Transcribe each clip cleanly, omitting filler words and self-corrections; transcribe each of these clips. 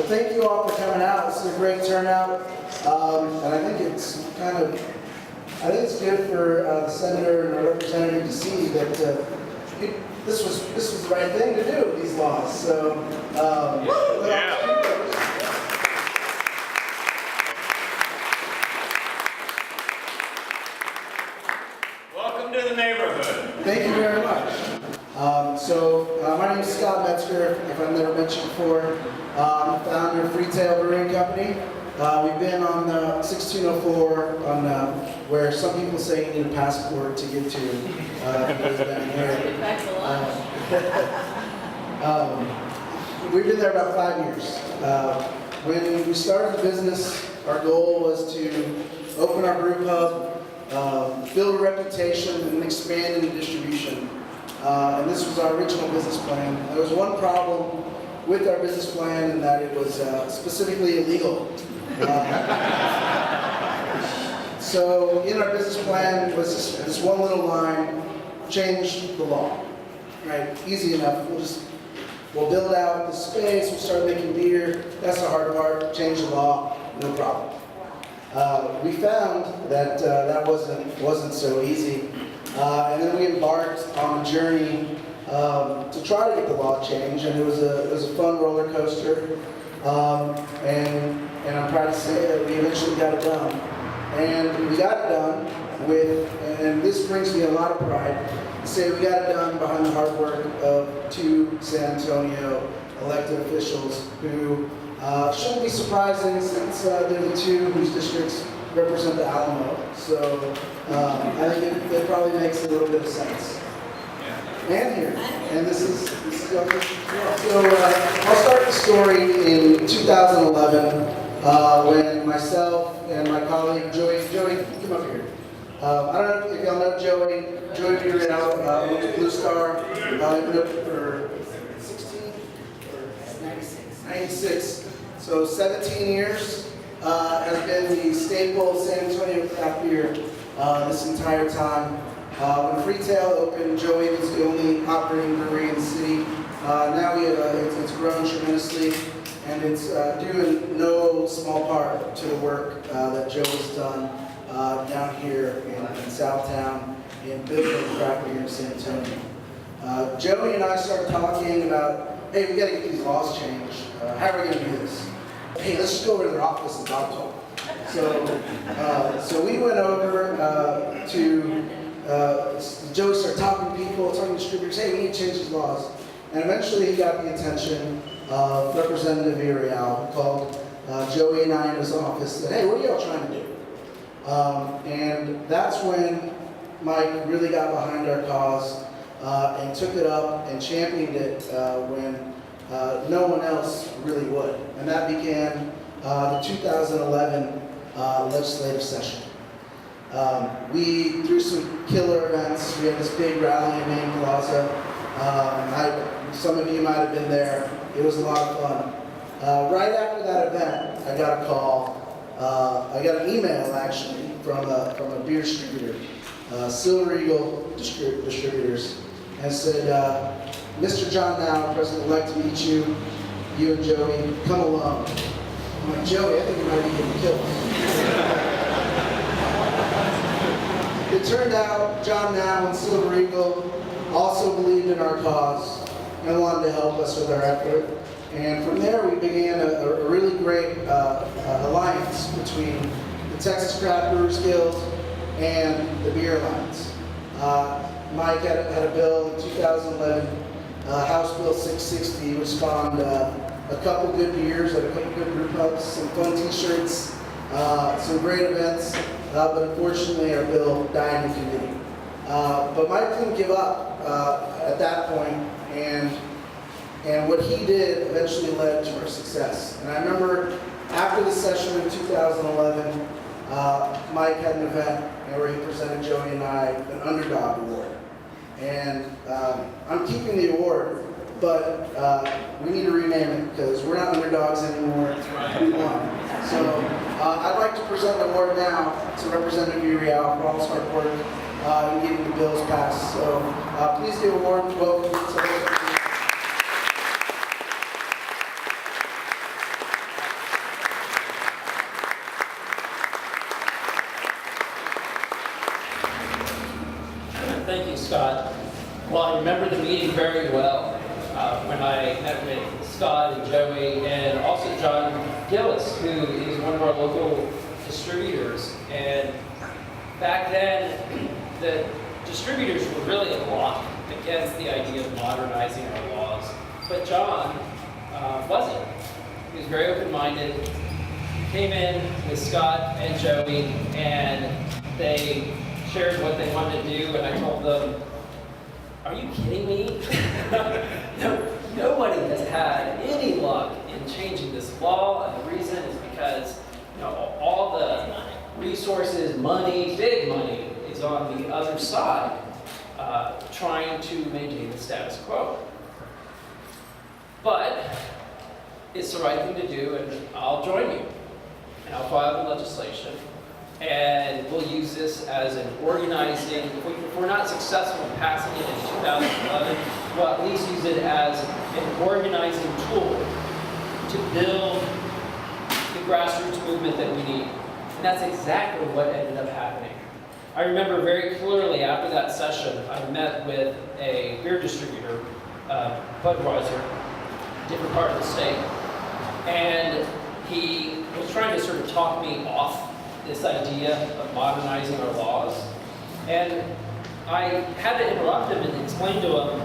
thank you all for coming out. This is a great turnout, and I think it's good for the senator and the representative to see that this was the right thing to do. These laws. So, Welcome to the neighborhood. Thank you very much. My name is Scott Metzger, if I've never mentioned before. I'm the founder of FreeTail Brewing Company. We've been on 1604, on where some people say you need a passport to get to. Down here. We've been there about 5 years. When we started the business, our goal was to open our brew pub, build a reputation, and expand into distribution. And this was our original business plan. There was one problem with our business plan, in that it was specifically illegal. So in our business plan was this one little line: change the law. Right? Easy enough. We'll build out the space. We'll start making beer. That's the hard part. Change the law. No problem. We found that that wasn't so easy, and then we embarked on a journey to try to get the law changed, and it was a fun roller coaster, and I'm proud to say that we eventually got it done, and we got it done and this brings me a lot of pride to say we got it done behind the hard work of 2 San Antonio elected officials who shouldn't be surprising, since they're the 2 whose districts represent the Alamo. So I think it probably makes a little bit of sense. And here, and this is so I'll start the story in 2011 when myself and my colleague Joey, come up here. I don't know if y'all know Joey Villarreal, went to Blue Star, been up for 16 or 96. So 17 years, has been the staple San Antonio craft beer this entire time. When FreeTail opened, Joey was the only operating brewery in the city. Now it's grown tremendously, and it's due in no small part to the work that Joey's done down here in Southtown in building craft beer in San Antonio. Joey and I started talking about, hey, we got to get these laws changed. How are we going to do this? Hey, let's just go over to their office and talk to them. So we went over to Joey started talking to people, talking to distributors, hey, we need to change these laws. And eventually he got the attention of Representative Villarreal, who called Joey and I in his office and said, hey, what are y'all trying to do? And that's when Mike really got behind our cause and took it up and championed it when no one else really would. And that began the 2011 legislative session. We threw some killer events. We had this big rally in Main Plaza. Some of you might have been there. It was a lot of fun. Right after that event, I got a call. I got an email actually from a beer distributor, Silver Eagle Distributors, and said, Mr. John Now, President, would like to meet you and Joey. Come along. I'm like, Joey, I think you might be getting killed. It turned out John Now and Silver Eagle also believed in our cause and wanted to help us with our effort. And from there, we began a really great alliance between the Texas Craft Brewers Guild and the Beer Alliance. Mike had a bill in 2011, House Bill 660, which spawned a couple good beers at a couple good brew pubs, some fun t-shirts, some great events. But unfortunately our bill died in committee. But Mike didn't give up at that point, and what he did eventually led to our success. And I remember after the session in 2011, Mike had an event where he presented Joey and I an Underdog Award. And I'm keeping the award, but we need to rename it because we're not underdogs anymore. We won. So I'd like to present the award now to Representative Villarreal for all his hard work in getting the bills passed. So please give a warm welcome to Scott. Well, I remember the meeting very well when I met with Scott and Joey and also John Gillis, who is one of our local distributors. And back then, the distributors were really a block against the idea of modernizing our laws. But John wasn't. He was very open-minded. Came in with Scott and Joey, and they shared what they wanted to do, and I told them, are you kidding me? Nobody has had any luck in changing this law, and the reason is because all the resources, money, big money, is on the other side, trying to maintain the status quo. But it's the right thing to do, and I'll join you. And I'll file the legislation, and we'll use this as an organizing, if we're not successful in passing it in 2011, we'll at least use it as an organizing tool to build the grassroots movement that we need. And that's exactly what ended up happening. I remember very clearly after that session, I met with a beer distributor, Budweiser, different part of the state, and he was trying to sort of talk me off this idea of modernizing our laws. And I had to interrupt him and explain to him,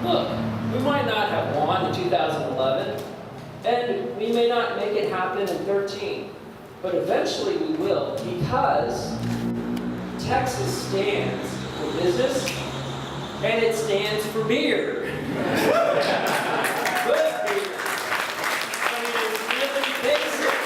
look, we might not have won in 2011, and we may not make it happen in 13, but eventually we will, because Texas stands for business, and it stands for beer. Good beer. I mean, it's really basic.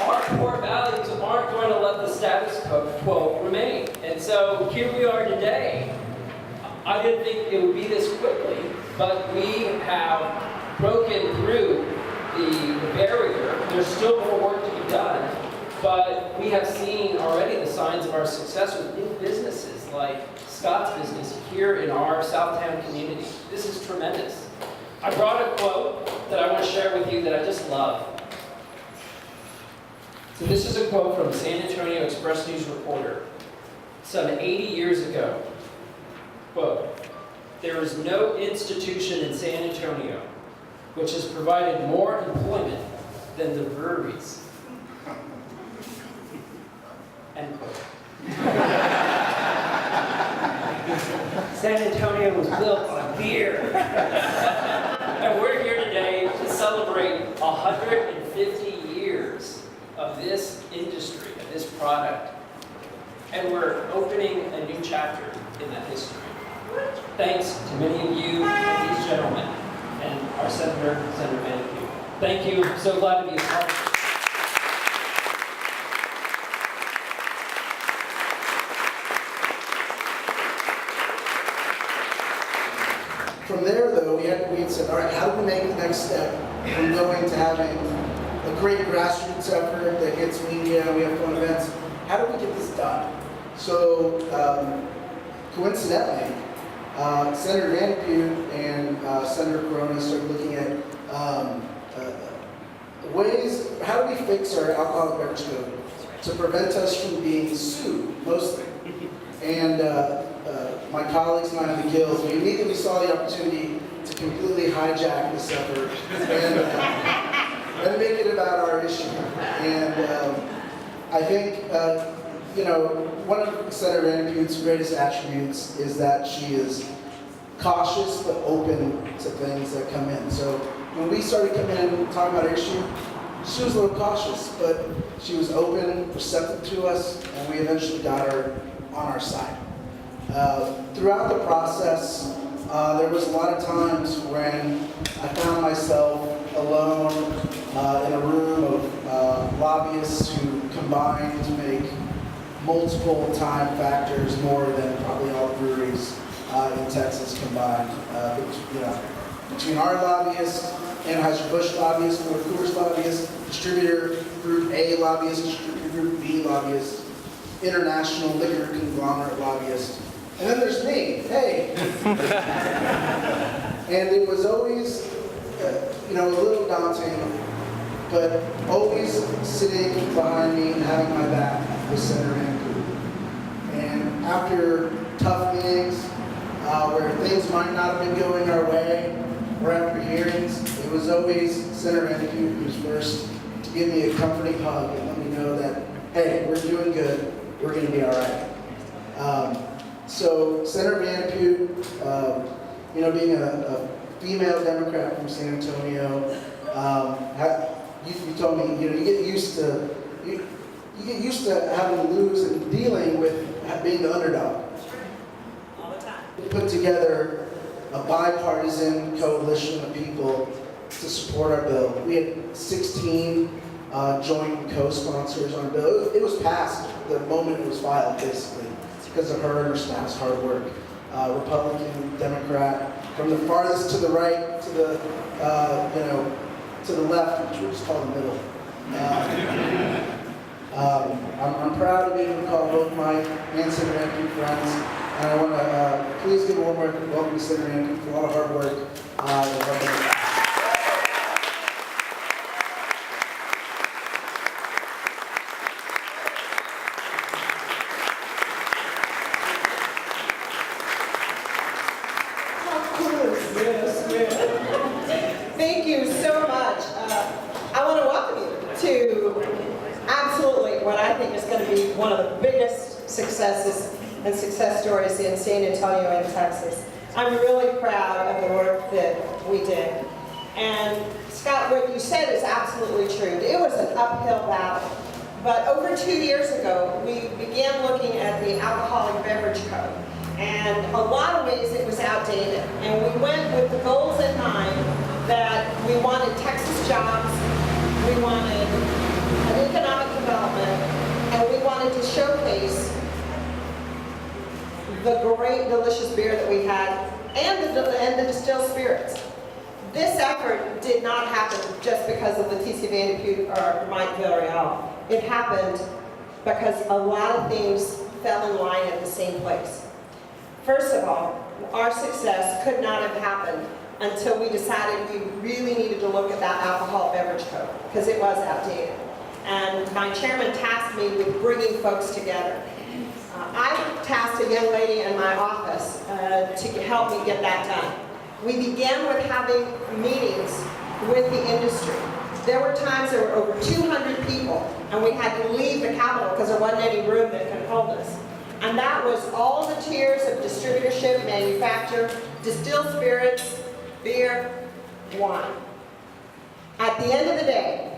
Our core values aren't going to let the status quo remain. And so here we are today. I didn't think it would be this quickly, but we have broken through the barrier. There's still more work to be done, but we have seen already the signs of our success with new businesses like Scott's business here in our Southtown community. This is tremendous. I brought a quote that I want to share with you that I just love. So this is a quote from San Antonio Express News reporter, some 80 years ago. Quote, "There is no institution in San Antonio which has provided more employment than the breweries." End quote. San Antonio was built on beer. And we're here today to celebrate 150 years of this industry, of this product. And we're opening a new chapter in that history. Thanks to many of you and these gentlemen and our Senator Van Putte. Thank you. So glad to be a part of it. From there, though, we had said, all right, how do we make the next step from going to having a great grassroots effort that gets media, we have fun events? How do we get this done? So, coincidentally, Senator Van Putte and Senator Corona started looking at ways, how do we fix our alcoholic beverage code to prevent us from being sued, mostly. And my colleagues and I on the Gills, we immediately saw the opportunity to completely hijack this effort and make it about our issue. And I think, one of Senator Van Putte's greatest attributes is that she is cautious but open to things that come in. So when we started coming in and talking about our issue, she was a little cautious, but she was open, receptive to us, and we eventually got her on our side. Throughout the process, there was a lot of times when I found myself alone in a room of lobbyists who combined to make multiple time factors more than probably all breweries in Texas combined. Between our lobbyists, Anheuser-Busch lobbyists, Ford Coors lobbyists, distributor group A lobbyists, distributor group B lobbyists, international liquor conglomerate lobbyists. And then there's me, hey. And it was always, a little daunting, but always sitting behind me and having my back was Senator Van Putte. And after tough meetings, where things might not have been going our way, or after hearings, it was always Senator Andy who was first to give me a comforting hug and let me know that, hey, we're doing good, we're going to be all right. So Senator Van Putte, being a female Democrat from San Antonio, you told me, you get used to having to lose and dealing with being the underdog. All the time. We put together a bipartisan coalition of people to support our bill. We had 16 joint co-sponsors on our bill. It was passed the moment it was filed, basically, because of her and her staff's hard work. Republican, Democrat, from the farthest to the right to the to the left, which we just call the middle. I'm proud to be able to call both my and Senator Andy friends, and I want to please give a warm welcome to Senator Andy for all the hard work. Thank you so much. I want to welcome you to absolutely what I think is going to be one of the biggest successes and success stories in San Antonio and Texas. I'm really proud of the work that we did. And Scott, what you said is absolutely true. It was an uphill battle. But over 2 years ago, we began looking at the alcoholic beverage code. And a lot of ways it was outdated. And we went with the goals in mind that we wanted Texas jobs, we wanted an economic development, and we wanted to showcase the great, delicious beer that we had and the distilled spirits. This effort did not happen just because of Leticia Van Putte or Mike Villarreal. It happened because a lot of things fell in line at the same place. First of all, our success could not have happened until we decided we really needed to look at that alcohol beverage code, because it was outdated. And my chairman tasked me with bringing folks together. I tasked a young lady in my office to help me get that done. We began with having meetings with the industry. There were times there were over 200 people, and we had to leave the Capitol because there wasn't any room that could hold us. And that was all the tiers of distributorship, manufacture, distilled spirits, beer, wine. At the end of the day,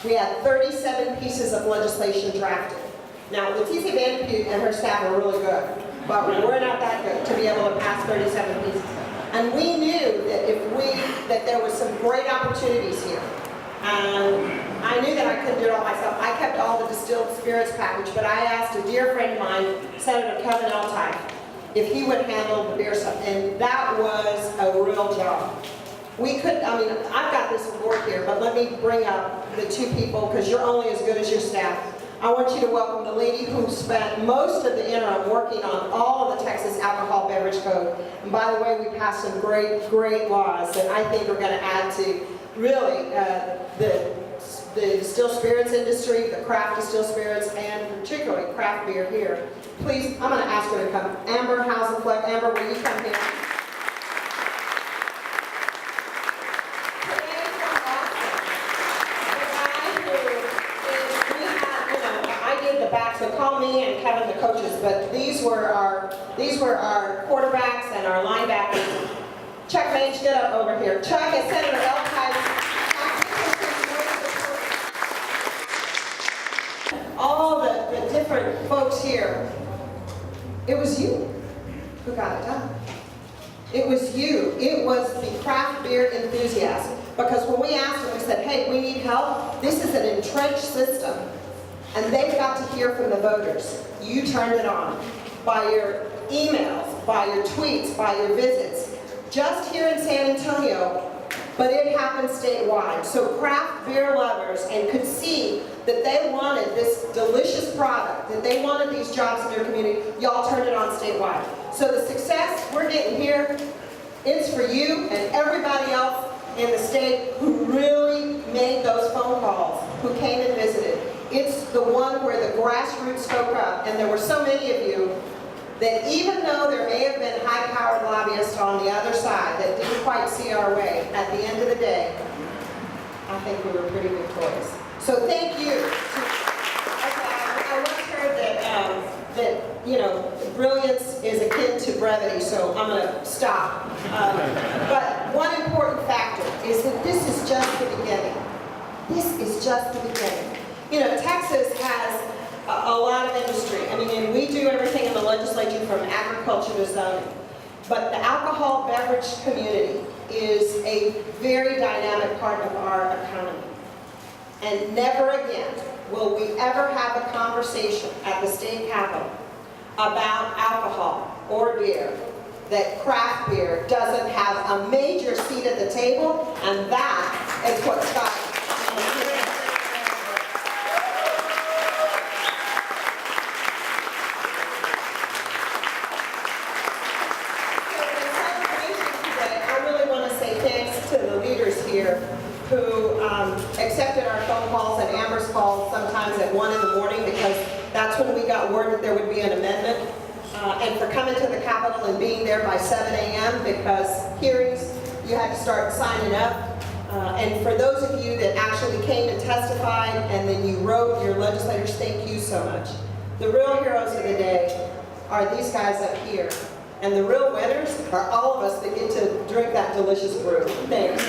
we had 37 pieces of legislation drafted. Now, Leticia Van Putte and her staff are really good, but we're not that good to be able to pass 37 pieces. And we knew that there was some great opportunities here. And I knew that I couldn't do it all myself. I kept all the distilled spirits package, but I asked a dear friend of mine, Senator Kevin Eltine, if he would handle the beer stuff, and that was a real job. I've got this award here, but let me bring up the two people, because you're only as good as your staff. I want you to welcome the lady who spent most of the interim working on all of the Texas alcohol beverage code. And by the way, we passed some great, great laws that I think are going to add to really the distilled spirits industry, the craft distilled spirits, and particularly craft beer here. Please, I'm going to ask her to come. Amber Hausenfleck. Amber, will you come here? Today from Austin, the guy who I did the back, so call me and Kevin the coaches, but these were our quarterbacks and our linebackers. Chuck Mage, get up over here. Chuck is Senator Eltine. All the different folks here, it was you who got it done. It was you. It was the craft beer enthusiasts. Because when we asked them, we said, hey, we need help. This is an entrenched system. And they've got to hear from the voters. You turned it on by your emails, by your tweets, by your visits. Just here in San Antonio, but it happened statewide. So craft beer lovers could see that they wanted this delicious product, that they wanted these jobs in their community. Y'all turned it on statewide. So the success we're getting here is for you and everybody else in the state who really made those phone calls, who came and visited. It's the one where the grassroots spoke up, and there were so many of you that even though there may have been high-powered lobbyists on the other side that didn't quite see our way, at the end of the day, I think we were pretty victorious. So thank you. I once heard that you know, brilliance is akin to brevity, so I'm going to stop. But one important factor is that this is just the beginning. This is just the beginning. You know, Texas has a lot of industry. I mean, and we do everything in the legislature from agriculture to zoning. But the alcohol beverage community is a very dynamic part of our economy. And never again will we ever have a conversation at the state capitol about alcohol or beer that craft beer doesn't have a major seat at the table, and that is what Scott. Here who accepted our phone calls and Amber's calls sometimes at 1 in the morning, because that's when we got word that there would be an amendment, and for coming to the Capitol and being there by 7 a.m. because hearings, you had to start signing up. And for those of you that actually came and testified and then you wrote your legislators, thank you so much. The real heroes of the day are these guys up here. And the real winners are all of us that get to drink that delicious brew. Thanks.